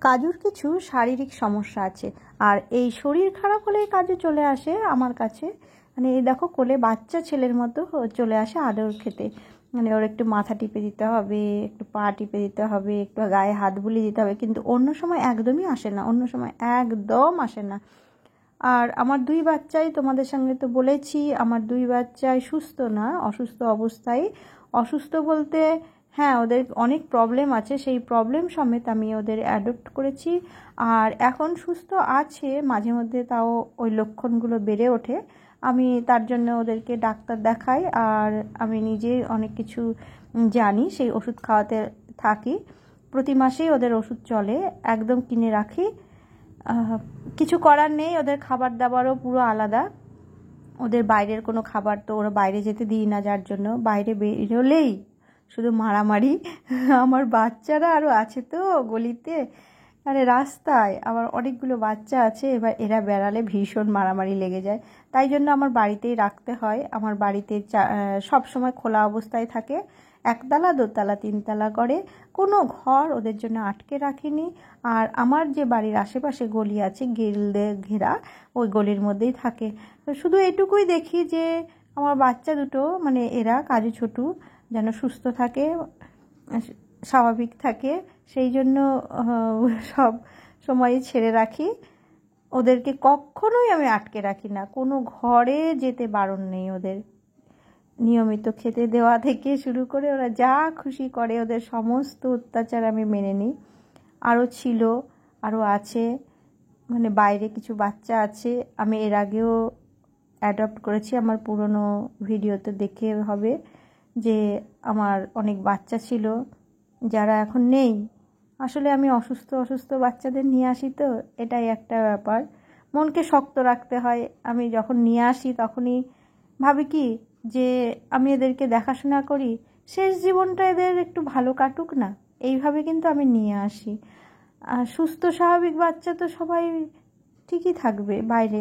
কাজুর কিছু শারীরিক সমস্যা আছে, আর এই শরীর খারাপ হলেই কাজু চলে আসে আমার কাছে। মানে এই দেখো কোলে বাচ্চা ছেলের মতো চলে আসে আদর খেতে। মানে ওর একটু মাথা টিপে দিতে হবে, একটু পা টিপে দিতে হবে, একটু গায়ে হাত বুলিয়ে দিতে হবে, কিন্তু অন্য সময় একদমই আসে না, অন্য সময় একদম আসে না। আর আমার দুই বাচ্চাই তোমাদের সঙ্গে তো বলেছি, আমার দুই বাচ্চাই সুস্থ না, অসুস্থ অবস্থায়। অসুস্থ বলতে হ্যাঁ, ওদের অনেক প্রবলেম আছে, সেই প্রবলেম সমেত আমি ওদের অ্যাডপ্ট করেছি। আর এখন সুস্থ আছে, মাঝে মধ্যে তাও ওই লক্ষণগুলো বেড়ে ওঠে। আমি তার জন্য ওদেরকে ডাক্তার দেখাই, আর আমি নিজে অনেক কিছু জানি, সেই ওষুধ খাওয়াতে থাকি। প্রতি মাসেই ওদের ওষুধ চলে, একদম কিনে রাখি। কিছু করার নেই, ওদের খাবার দাবারও পুরো আলাদা। ওদের বাইরের কোনো খাবার তো ওরা বাইরে যেতে দিই না, যার জন্য বাইরে বেরোলেই শুধু মারামারি। আমার বাচ্চারা আরও আছে তো গলিতে, আরে রাস্তায় আবার অনেকগুলো বাচ্চা আছে, এবার এরা বেড়ালে ভীষণ মারামারি লেগে যায়। তাই জন্য আমার বাড়িতেই রাখতে হয়। আমার বাড়িতে সব সময় খোলা অবস্থায় থাকে, একতলা দোতলা তিনতলা করে, কোনো ঘর ওদের জন্য আটকে রাখিনি। আর আমার যে বাড়ির আশেপাশে গলি আছে গ্রিল দিয়ে ঘেরা, ওই গলির মধ্যেই থাকে। তো শুধু এটুকুই দেখি যে আমার বাচ্চা দুটো, মানে এরা কাজু ছোটু, যেন সুস্থ থাকে, স্বাভাবিক থাকে, সেই জন্য সব সময় ছেড়ে রাখি। ওদেরকে কখনোই আমি আটকে রাখি না, কোনো ঘরে যেতে বারণ নেই ওদের। নিয়মিত খেতে দেওয়া থেকে শুরু করে ওরা যা খুশি করে, ওদের সমস্ত অত্যাচার আমি মেনে নিই। আরও ছিল, আরও আছে, মানে বাইরে কিছু বাচ্চা আছে, আমি এর আগেও অ্যাডপ্ট করেছি। আমার পুরনো ভিডিওতে দেখে হবে যে আমার অনেক বাচ্চা ছিল যারা এখন নেই। আসলে আমি অসুস্থ বাচ্চাদের নিয়ে আসি, তো এটাই একটা ব্যাপার, মনকে শক্ত রাখতে হয়। আমি যখন নিয়ে আসি তখনই ভাবি কি যে আমি এদেরকে দেখাশোনা করি, শেষ জীবনটা এদের একটু ভালো কাটুক না, এইভাবে কিন্তু আমি নিয়ে আসি। আর সুস্থ স্বাভাবিক বাচ্চা তো সবাই ঠিকই থাকবে বাইরে,